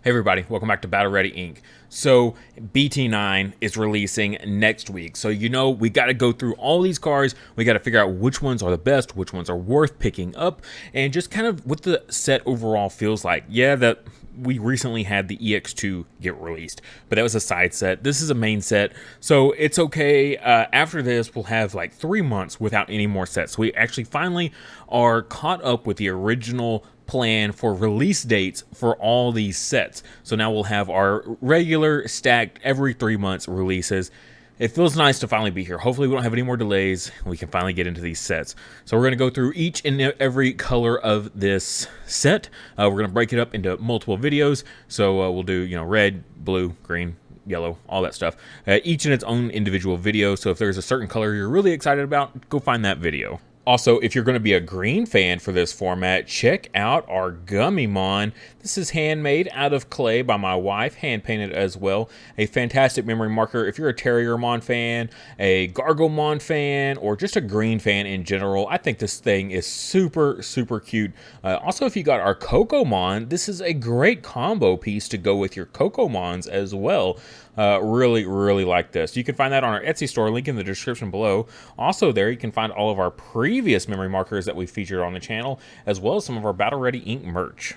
Hey everybody, welcome back to Battle Ready Inc. So BT9 is releasing next week. So we got to go through all these cards. We got to figure out which ones are the best, which ones are worth picking up, and just kind of what the set overall feels like. Yeah, that we recently had the EX2 get released, but that was a side set. This is a main set, so it's okay. After this, we'll have like 3 months without any more sets. So we actually finally are caught up with the original plan for release dates for all these sets. So now we'll have our regular stacked every 3 months releases. It feels nice to finally be here. Hopefully we don't have any more delays. We can finally get into these sets. So we're going to go through each and every color of this set. We're going to break it up into multiple videos. So we'll do, red, blue, green, yellow, all that stuff. Each in its own individual video. So if there's a certain color you're really excited about, go find that video. Also, if you're going to be a green fan for this format, check out our Gammamon. This is handmade out of clay by my wife, hand-painted as well. A fantastic memory marker. If you're a Terriermon fan, a Garuwan fan, or just a green fan in general, I think this thing is super, super cute. Also, if you got our Cocomon, this is a great combo piece to go with your Cocomons as well. Really, really like this. You can find that on our Etsy store, link in the description below. Also there, you can find all of our previous memory markers that we featured on the channel, as well as some of our Battle Ready Inc. merch.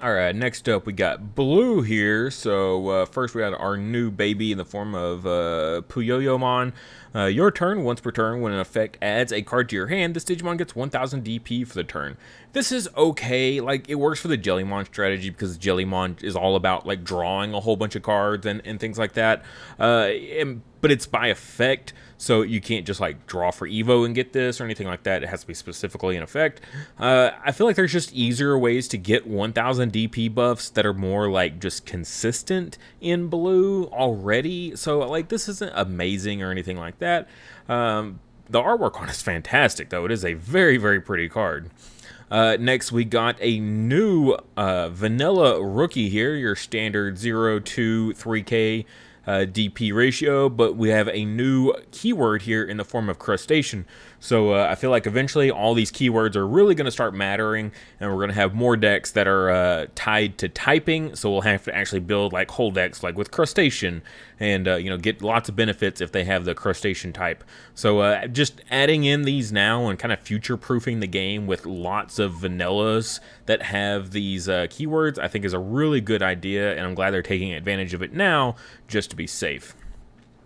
Alright, next up we got blue here. So first we had our new baby in the form of Puyomon. Your turn, once per turn, when an effect adds a card to your hand, this Digimon gets 1000 DP for the turn. This is okay. Like, it works for the Jellymon strategy because Jellymon is all about like drawing a whole bunch of cards and things like that. But it's by effect, so you can't just like draw for Evo and get this or anything like that. It has to be specifically in effect. I feel like there's just easier ways to get 1000 DP buffs that are more like just consistent in blue already. So like, this isn't amazing or anything like that. The artwork on it is fantastic though. It is a very, very pretty card. Next, we got a new vanilla rookie here, your standard 0 to 3K DP ratio, but we have a new keyword here in the form of crustacean. So I feel like eventually all these keywords are really going to start mattering, and we're going to have more decks that are tied to typing. So we'll have to actually build like whole decks like with crustacean, and get lots of benefits if they have the crustacean type. So just adding in these now and kind of future-proofing the game with lots of vanillas that have these keywords, I think is a really good idea, and I'm glad they're taking advantage of it now just to be safe.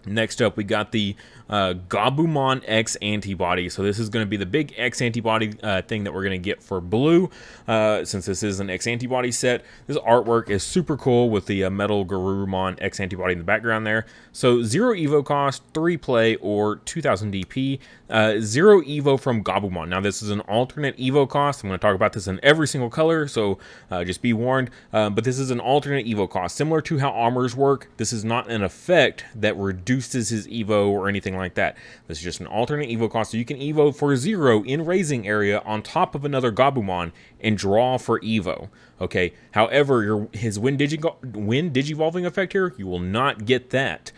Next up, we got the Gammamon X Antibody. So this is going to be the big X Antibody thing that we're going to get for blue, since this is an X Antibody set. This artwork is super cool with the metal Rumon X Antibody in the background there. So 0 Evo cost, 3 play, or 2000 DP. 0 Evo from Gammamon. Now this is an alternate Evo cost. I'm going to talk about this in every single color, so just be warned. But this is an alternate Evo cost. Similar to how armors work, this is not an effect that reduces his Evo or anything like that. This is just an alternate Evo cost, so you can Evo for 0 in raising area on top of another Gammamon and draw for Evo. Okay. However, his Wind Digivolving effect here, you will not get that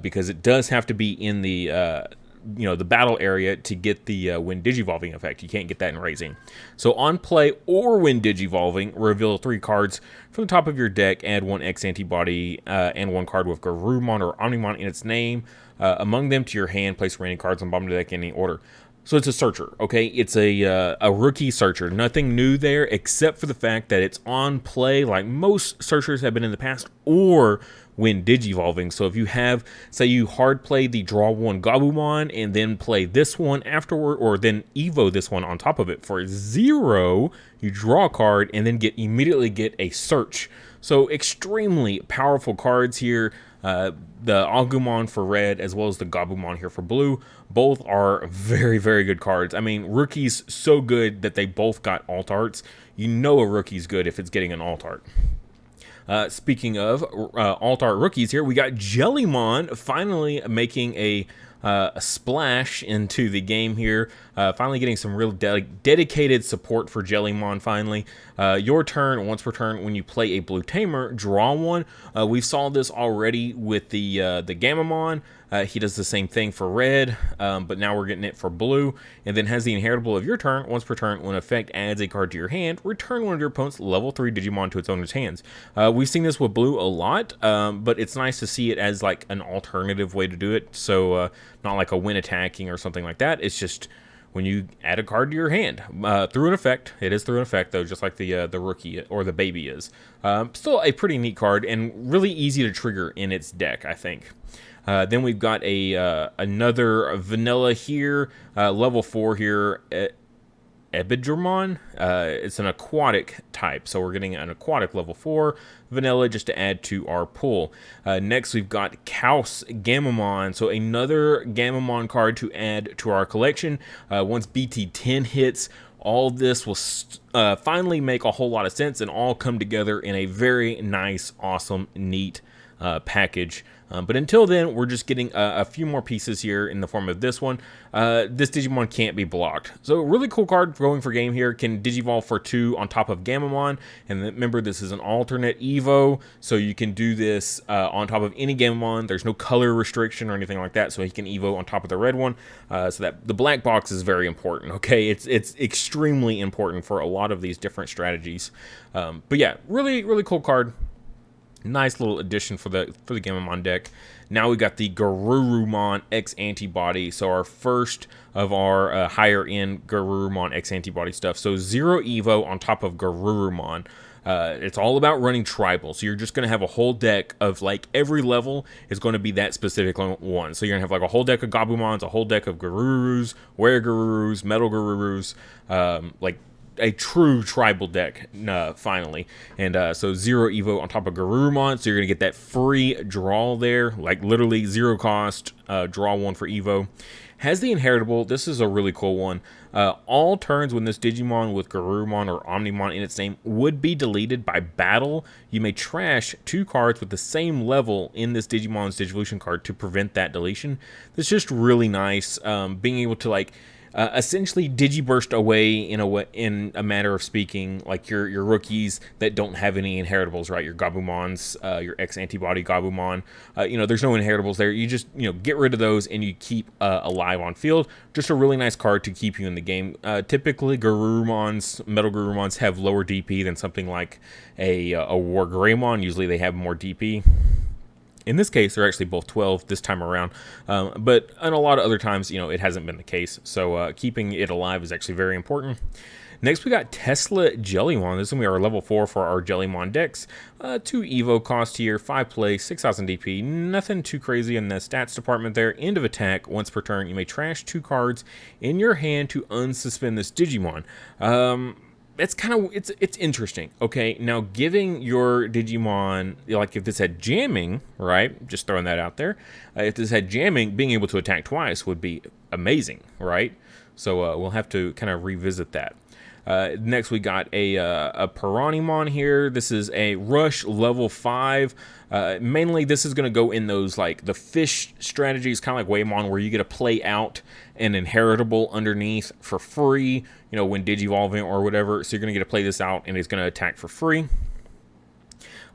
because it does have to be in the the battle area to get the Wind Digivolving effect. You can't get that in raising. So on play or when Digivolving, reveal 3 cards from the top of your deck, add 1 X Antibody and 1 card with Garumon or Omnimon in its name. Among them to your hand, place remaining cards on bottom of the deck in any order. So it's a searcher, okay? It's a rookie searcher. Nothing new there except for the fact that it's on play like most searchers have been in the past, or when Digivolving. So if you have, say you hard play the draw 1 Gammamon and then play this one afterward, or then Evo this one on top of it for 0, you draw a card and then immediately get a search. So extremely powerful cards here. The Agumon for red as well as the Gammamon here for blue, both are very, very good cards. I mean, rookie's so good that they both got alt arts. You know a rookie's good if it's getting an alt art. Speaking of alt art rookies here, we got Jellymon finally making a a splash into the game here. Finally getting some real dedicated support for Jellymon finally. Your turn, once per turn, when you play a blue tamer, draw one. We saw this already with the Gammamon. He does the same thing for red, but now we're getting it for blue. And then has the inheritable of your turn, once per turn, when effect adds a card to your hand, return one of your opponent's level 3 Digimon to its owner's hands. We've seen this with blue a lot, but it's nice to see it as like an alternative way to do it. So not like a win attacking or something like that. It's just when you add a card to your hand through an effect. It is through an effect though, just like the rookie or the baby is. Still a pretty neat card and really easy to trigger in its deck, I think. Then we've got another vanilla here, level 4 here, Epidurmon. It's an aquatic type, so we're getting an aquatic level 4 vanilla just to add to our pool. Next, we've got Kaos Gammamon, so another Gammamon card to add to our collection. Once BT10 hits, all this will finally make a whole lot of sense and all come together in a very nice, awesome, neat package. But until then, we're just getting a few more pieces here in the form of this one. This Digimon can't be blocked. So really cool card going for game here. Can Digivolve for 2 on top of Gammamon. And remember, this is an alternate Evo. So you can do this on top of any Gammamon. There's no color restriction or anything like that. So he can Evo on top of the red one. So that the black box is very important. Okay, it's extremely important for a lot of these different strategies. But yeah, really cool card. Nice little addition for the Gammamon deck. Now we got the Garuwan X Antibody. So our first of our higher end Garuwan X Antibody stuff. So 0 Evo on top of Garuwan. It's all about running tribal. So you're just going to have a whole deck of like every level is going to be that specific one. So you're going to have like a whole deck of Gabumons, a whole deck of Garurus, Were-Garurus, Metal Garurus, like a true tribal deck finally. And so 0 Evo on top of Garurumon, so you're gonna get that free draw there, like literally 0 cost, draw 1 for Evo. Has the inheritable. This is a really cool one. All turns when this Digimon with Garurumon or Omnimon in its name would be deleted by battle, you may trash 2 cards with the same level in this Digimon's Digivolution card to prevent that deletion. It's just really nice, being able to like essentially Digiburst away in a matter of speaking, like your rookies that don't have any inheritables, right? Your Gabumons, your X Antibody Gabumon, there's no inheritables there. You just get rid of those and you keep alive on field. Just a really nice card to keep you in the game. Typically, Garurumons, Metal Garurumons have lower DP than something like a War Greymon. Usually they have more DP. In this case, they're actually both 12 this time around, but in a lot of other times, it hasn't been the case. So keeping it alive is actually very important. Next, we got Tesla Jellymon. This is going to be our level 4 for our Jellymon decks. 2 Evo cost here, 5 play, 6,000 DP. Nothing too crazy in the stats department there. End of attack. Once per turn, you may trash 2 cards in your hand to unsuspend this Digimon. It's kind of, it's interesting. Okay, now giving your Digimon, like if this had jamming, right? Just throwing that out there. If this had jamming, being able to attack twice would be amazing, right? So we'll have to kind of revisit that. Next, we got a Peroni Mon here. This is a Rush level 5. Mainly, this is going to go in those, like, the fish strategies, kind of like Waymon, where you get to play out an inheritable underneath for free, when Digivolving or whatever. So you're going to get to play this out, and it's going to attack for free.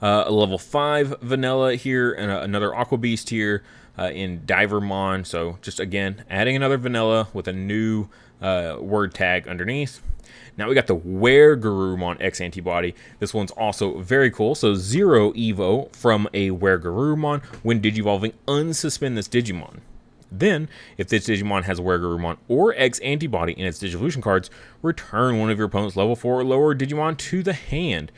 A level 5 vanilla here, and another Aqua Beast here in Divermon. So just, again, adding another vanilla with a new word tag underneath. Now we got the Were-Garurumon X Antibody. This one's also very cool. So 0 Evo from a Were-Garurumon. When Digivolving, unsuspend this Digimon. Then, if this Digimon has a Were-Garurumon or X Antibody in its Digivolution cards, return one of your opponent's level 4 or lower Digimon to the hand.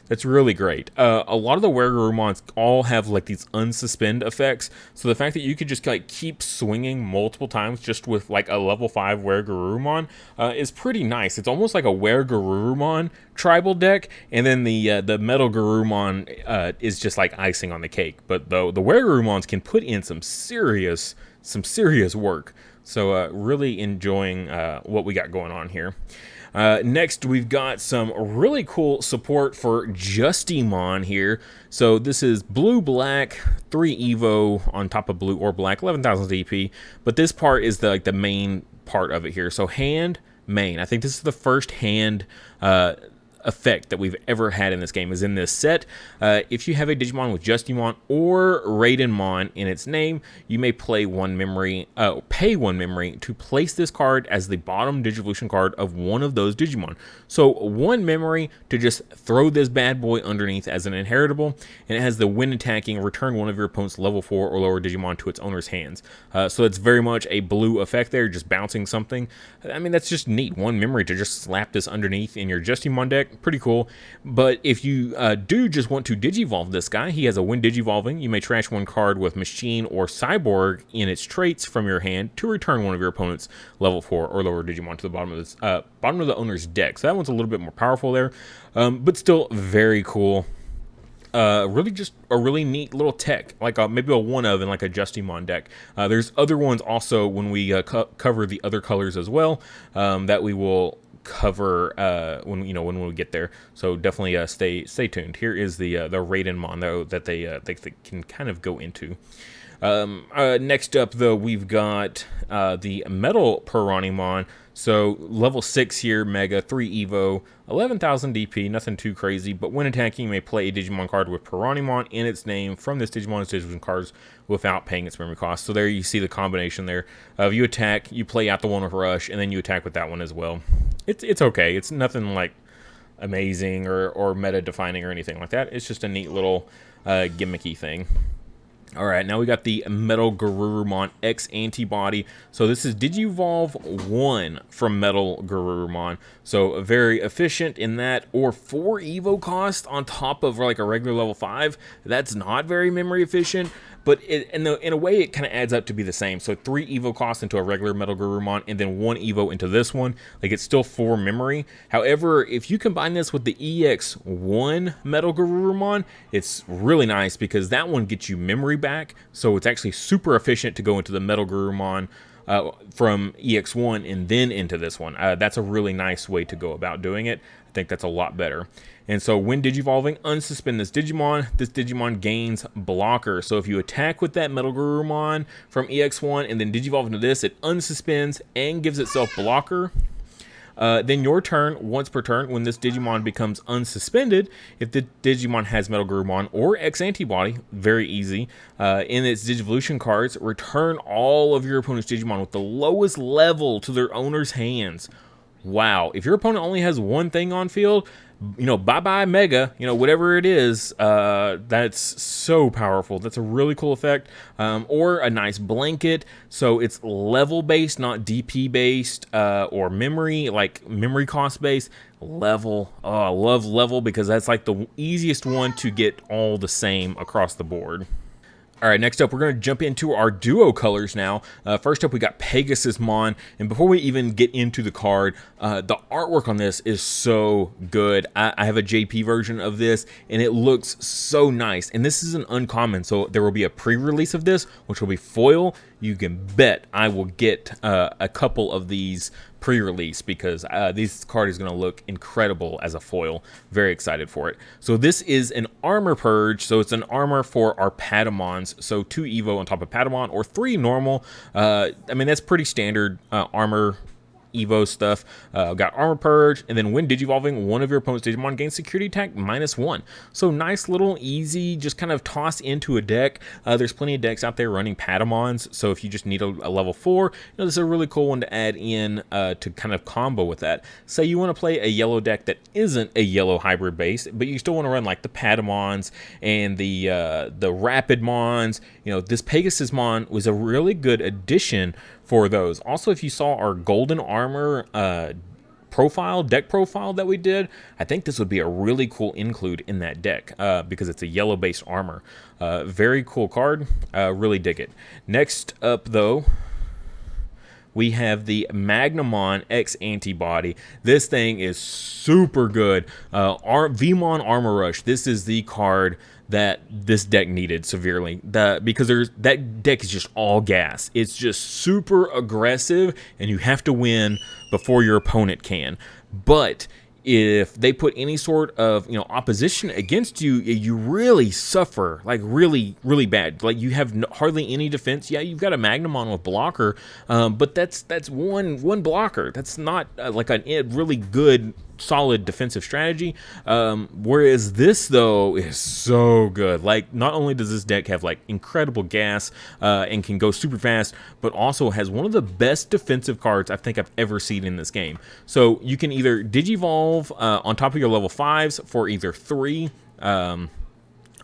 That's really great. A lot of the Were-Garurumons all have like these unsuspend effects. So the fact that you could just like keep swinging multiple times just with like a level 5 Were-Garurumon is pretty nice. It's almost like a Were-Garurumon tribal deck, and then the Metal Garurumon is just like icing on the cake. But the Were-Garurumons can put in some serious work. So really enjoying what we got going on here. Next, we've got some really cool support for Justine here. So this is blue, black, 3 Evo on top of blue or black, 11,000 DP. But this part is the main part of it here. So hand, main. I think this is the first hand effect that we've ever had in this game is in this set. If you have a Digimon with Jellymon or Mon in its name, you may pay 1 memory to place this card as the bottom Digivolution card of one of those Digimon. So 1 memory to just throw this bad boy underneath as an inheritable, and it has the when attacking, return one of your opponent's level 4 or lower Digimon to its owner's hands. So it's very much a blue effect there, just bouncing something. I mean, that's just neat. 1 memory to just slap this underneath in your Jellymon deck. Pretty cool. But if you do just want to Digivolve this guy, he has a when Digivolving. You may trash 1 card with Machine or Cyborg in its traits from your hand to return one of your opponent's level 4 or lower Digimon to the bottom of this bottom of the owner's deck. So that one's a little bit more powerful there, but still very cool. Really just a really neat little tech, like maybe a one of in like a Justine deck. There's other ones also when we cover the other colors as well, that we will cover when we get there. So definitely stay tuned. Here is the Mon though that they can kind of go into. Next up though, we've got the Metal Peroni Mon. So level 6 here, Mega, 3 Evo, 11,000 DP, nothing too crazy, but when attacking, you may play a Digimon card with Puraniman in its name from this Digimon's Digivision cards without paying its memory cost. So there you see the combination there. If you attack, you play out the one with Rush, and then you attack with that one as well. It's okay. It's nothing like amazing or meta-defining or anything like that. It's just a neat little gimmicky thing. Alright, now we got the Metal Garuwan X Antibody. So this is Digivolve 1 from Metal Garuwan. So very efficient in that, or 4 Evo cost on top of like a regular level 5. That's not very memory efficient, but in a way it kind of adds up to be the same. So 3 Evo cost into a regular Metal Garurumon, and then 1 Evo into this one. Like, it's still 4 memory. However, if you combine this with the EX1 Metal Garurumon, it's really nice because that one gets you memory back. So it's actually super efficient to go into the Metal Garurumon from EX1 and then into this one. That's a really nice way to go about doing it. I think that's a lot better. And so when Digivolving, unsuspend this Digimon gains blocker. So if you attack with that Metal Garurumon from EX1 and then Digivolve into this, it unsuspends and gives itself blocker. Then your turn, once per turn, when this Digimon becomes unsuspended, if the Digimon has Metal Garurumon or X Antibody, very easy, in its Digivolution cards, return all of your opponent's Digimon with the lowest level to their owner's hands. Wow, if your opponent only has one thing on field, bye-bye Mega, whatever it is, that's so powerful. That's a really cool effect. Or a nice blanket. So it's level-based, not DP-based, or memory cost-based. Level. Oh, I love level because that's like the easiest one to get all the same across the board. All right, next up, we're going to jump into our duo colors now. First up, we got Pegasus Mon, and before we even get into the card, the artwork on this is so good. I have a JP version of this, and it looks so nice. And this is an uncommon, so there will be a pre-release of this, which will be foil. You can bet I will get a couple of these pre-release because this card is going to look incredible as a foil. Very excited for it. So this is an armor purge. So it's an armor for our Patamons. So 2 Evo on top of Patamon or 3 normal. I mean, that's pretty standard armor Evo stuff. Got armor purge, and then when Digivolving, one of your opponent's Digimon gains security attack -1. So nice little easy, just kind of toss into a deck. There's plenty of decks out there running Patamons, so if you just need a level 4, this is a really cool one to add in to kind of combo with that. Say you want to play a yellow deck that isn't a yellow hybrid base, but you still want to run like the Patamons and the Rapidmons. This Pegasus Mon was a really good addition for those. Also, if you saw our golden armor deck profile that we did, I think this would be a really cool include in that deck because it's a yellow based armor. Very cool card. Really dig it. Next up though, we have the Magnamon X Antibody. This thing is super good. Vmon Armor Rush. This is the card that this deck needed severely, because that deck is just all gas. It's just super aggressive, and you have to win before your opponent can. But if they put any sort of opposition against you, you really suffer, like really bad. Like you have hardly any defense. Yeah, you've got a Magnamon with blocker, but that's one blocker. That's not like a really good solid defensive strategy. Whereas this though is so good. Like not only does this deck have like incredible gas and can go super fast, but also has one of the best defensive cards I think I've ever seen in this game. So you can either Digivolve on top of your level 5s for either 3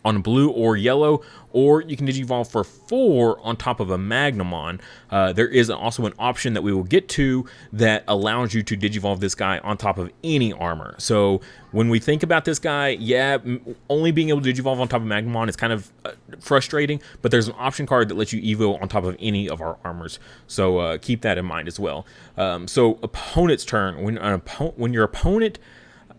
on blue or yellow, or you can Digivolve for 4 on top of a Magnamon. There is also an option that we will get to that allows you to Digivolve this guy on top of any armor. So when we think about this guy, yeah, only being able to Digivolve on top of Magnamon is kind of frustrating, but there's an option card that lets you Evo on top of any of our armors. So keep that in mind as well. So opponent's turn. When your opponent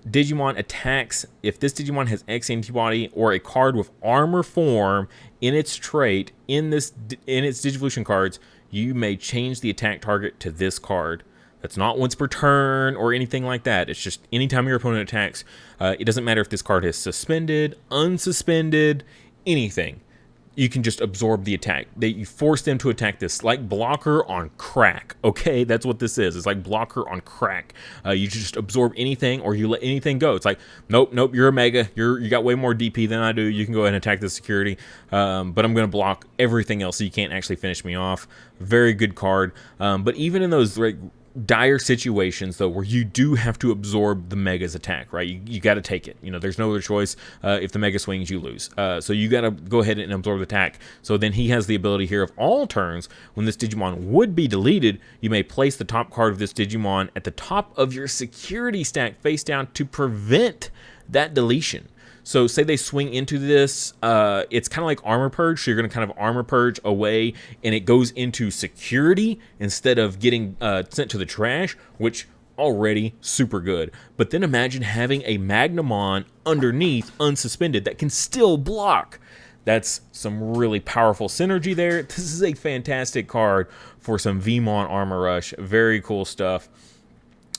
Digimon attacks, if this Digimon has X Antibody or a card with armor form in its trait in its Digivolution cards, you may change the attack target to this card. That's not once per turn or anything like that. It's just anytime your opponent attacks. It doesn't matter if this card is suspended, unsuspended, anything. You can just absorb the attack. You force them to attack this, like blocker on crack. Okay, that's what this is. It's like blocker on crack. You just absorb anything, or you let anything go. It's like, nope, you're a mega. You got way more DP than I do. You can go ahead and attack the security, but I'm going to block everything else, so you can't actually finish me off. Very good card. But even in those dire situations though where you do have to absorb the mega's attack, right, you got to take it. There's no other choice. If the mega swings, you lose, so you got to go ahead and absorb the attack. So then he has the ability here of all turns, when this Digimon would be deleted, you may place the top card of this Digimon at the top of your security stack face down to prevent that deletion. So say they swing into this, it's kind of like Armor Purge, so you're going to kind of Armor Purge away, and it goes into security instead of getting sent to the trash, which already super good. But then imagine having a Magnamon underneath, unsuspended, that can still block. That's some really powerful synergy there. This is a fantastic card for some VMon Armor Rush. Very cool stuff.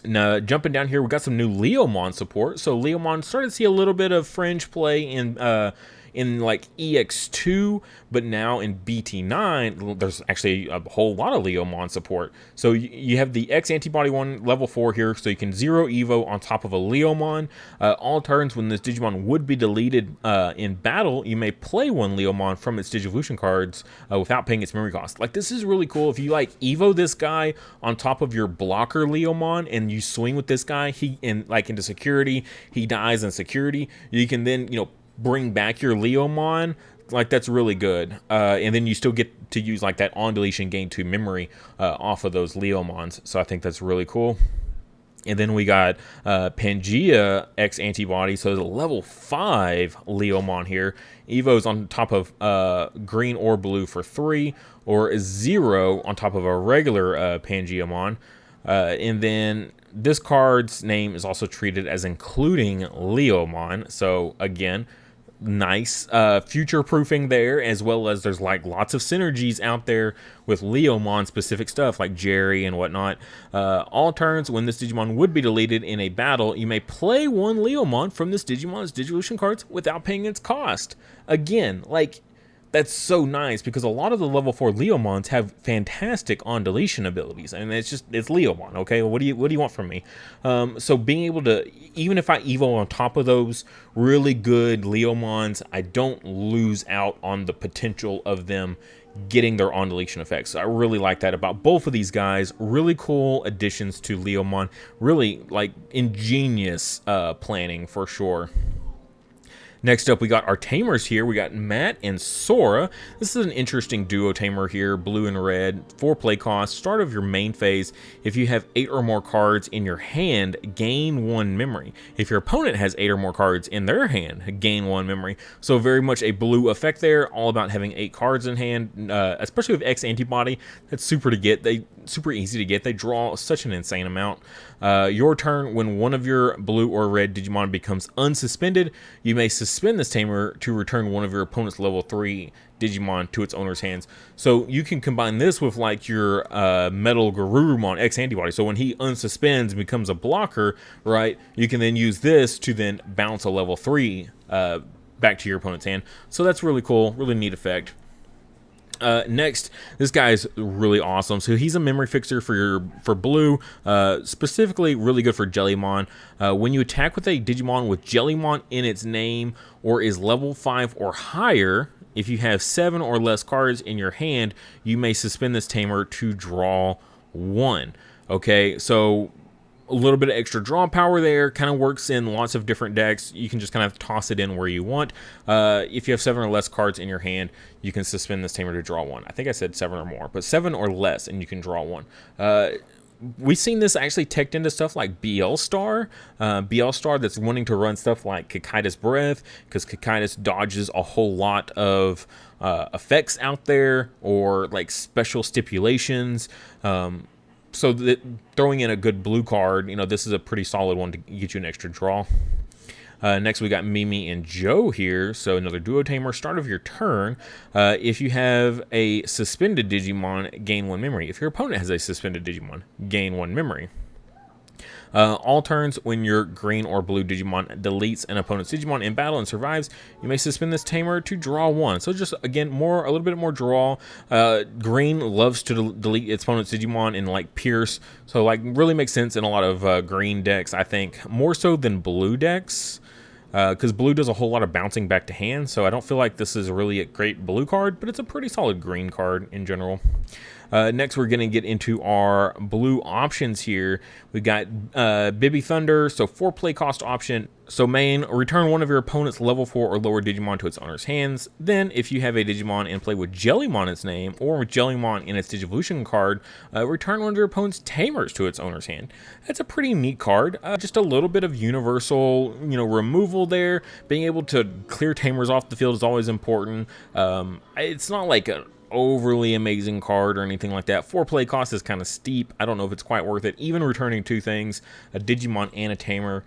Now, jumping down here, we got some new Leomon support. So Leomon started to see a little bit of fringe play in like EX2, but now in BT9, there's actually a whole lot of Leomon support. So you have the X Antibody one, level 4 here, so you can 0 Evo on top of a Leomon. All turns when this Digimon would be deleted in battle, you may play one Leomon from its Digivolution cards without paying its memory cost. Like, this is really cool. If you like Evo this guy on top of your blocker Leomon and you swing with this guy, into security, he dies in security, you can then, bring back your Leomon. Like, that's really good. And then you still get to use like that on deletion gain 2 memory off of those Leomons. So I think that's really cool. And then we got Pangaea X Antibody, so there's a level 5 Leomon here. Evo's on top of green or blue for 3, or 0 on top of a regular Pangaea. And then this card's name is also treated as including Leomon. So again, nice future proofing there, as well as there's like lots of synergies out there with Leomon specific stuff like Jerry and whatnot. All turns when this Digimon would be deleted in a battle, you may play one Leomon from this Digimon's Digivolution cards without paying its cost. Again, like, that's so nice, because a lot of the level 4 Leomons have fantastic on deletion abilities, and it's Leomon. Okay, what do you want from me? So being able to, even if I Evo on top of those really good Leomons, I don't lose out on the potential of them getting their on deletion effects. So I really like that about both of these guys. Really cool additions to Leomon. Really like ingenious planning for sure. Next up, we got our tamers here. We got Matt and Sora. This is an interesting duo tamer here, blue and red, 4 play cost, start of your main phase. If you have 8 or more cards in your hand, gain 1 memory. If your opponent has 8 or more cards in their hand, gain 1 memory. So very much a blue effect there, all about having 8 cards in hand, especially with X Antibody. That's super to get. super easy to get. They draw such an insane amount. Your turn, when one of your blue or red Digimon becomes unsuspended, you may suspend this tamer to return one of your opponent's level 3 Digimon to its owner's hands. So you can combine this with like your Metal Garurumon X Antibody. So when he unsuspends and becomes a blocker, right, you can then use this to then bounce a level 3 back to your opponent's hand. So that's really cool, really neat effect. Next, this guy's really awesome. So he's a memory fixer for blue, specifically really good for Jellymon. When you attack with a Digimon with Jellymon in its name or is level 5 or higher, if you have 7 or less cards in your hand, you may suspend this tamer to draw 1. Okay, so a little bit of extra draw power there, kind of works in lots of different decks. You can just kind of toss it in where you want. If you have 7 or less cards in your hand, you can suspend this tamer to draw 1. I think I said 7 or more, but 7 or less, and you can draw 1. We've seen this actually teched into stuff like BL Star. BL Star that's wanting to run stuff like Kakaitis Breath, because Kakaitis dodges a whole lot of effects out there, or like special stipulations. So that throwing in a good blue card, you know, this is a pretty solid one to get you an extra draw. Next, we got Mimi and Joe here. So another duo tamer. Start of your turn. If you have a suspended Digimon, gain 1 memory. If your opponent has a suspended Digimon, gain 1 memory. All turns, when your green or blue Digimon deletes an opponent's Digimon in battle and survives, you may suspend this tamer to draw 1. So just, again, a little bit more draw. Green loves to delete its opponent's Digimon in, like, Pierce. So, like, really makes sense in a lot of green decks, I think. More so than blue decks. Because blue does a whole lot of bouncing back to hand. So I don't feel like this is really a great blue card, but it's a pretty solid green card in general. Next, we're going to get into our blue options here. We got Bibby Thunder, so 4 play cost option. So main, return one of your opponent's level 4 or lower Digimon to its owner's hands. Then, if you have a Digimon in play with Jellymon in its name, or with Jellymon in its Digivolution card, return one of your opponent's Tamers to its owner's hand. That's a pretty neat card. Just a little bit of universal, removal there. Being able to clear Tamers off the field is always important. It's not like an overly amazing card or anything like that. 4 play cost is kind of steep. I don't know if it's quite worth it. Even returning 2 things, a Digimon and a Tamer,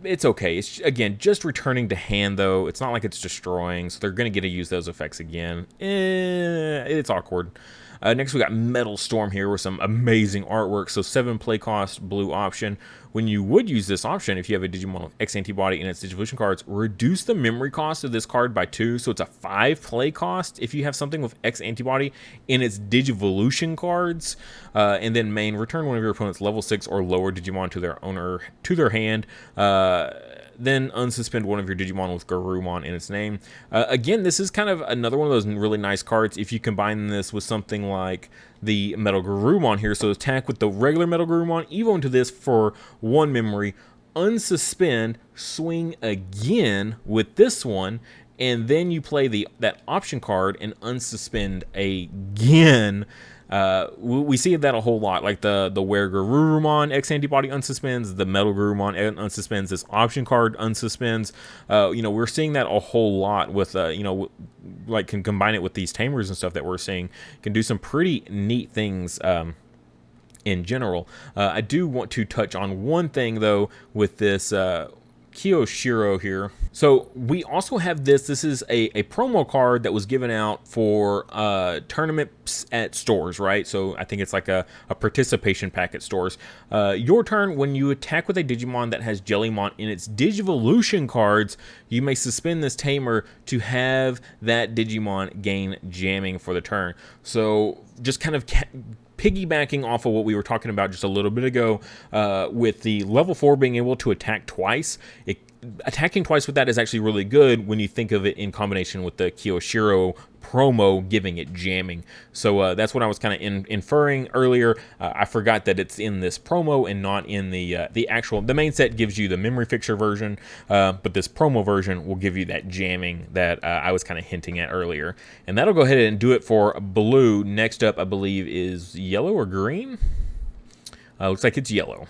it's okay. It's, again, just returning to hand, though. It's not like it's destroying, so they're going to get to use those effects again. It's awkward. Next, we got Metal Storm here with some amazing artwork. So 7 play cost, blue option. When you would use this option, if you have a Digimon X Antibody in its Digivolution cards, reduce the memory cost of this card by 2. So it's a 5 play cost if you have something with X Antibody in its Digivolution cards. And then main, return one of your opponent's level 6 or lower Digimon to their owner, to their hand. Then unsuspend one of your Digimon with Garuwan in its name. Again, this is kind of another one of those really nice cards if you combine this with something like the Metal Garurumon here. So attack with the regular Metal Garurumon, evo into this for 1 memory, unsuspend, swing again with this one, and then you play that option card and unsuspend again. We see that a whole lot, like the where Garurumon X Antibody unsuspends, the Metal Garurumon unsuspends, this option card unsuspends. We're seeing that a whole lot with, like can combine it with these tamers and stuff that we're seeing. Can do some pretty neat things in general. I do want to touch on one thing, though, with this Kiyoshiro here. So we also have this. This is a promo card that was given out for tournaments at stores, right? So I think it's like a participation pack at stores. Your turn, when you attack with a Digimon that has Jellymon in its Digivolution cards, you may suspend this tamer to have that Digimon gain jamming for the turn. So just kind of piggybacking off of what we were talking about just a little bit ago, with the level 4 being able to attack twice. Attacking twice with that is actually really good when you think of it in combination with the Kiyoshiro promo giving it jamming. So that's what I was kind of inferring earlier. I forgot that it's in this promo and not in the actual. The main set gives you the memory fixer version, but this promo version will give you that jamming that I was kind of hinting at earlier. And that'll go ahead and do it for blue. Next up, I believe, is yellow or green. Looks like it's yellow.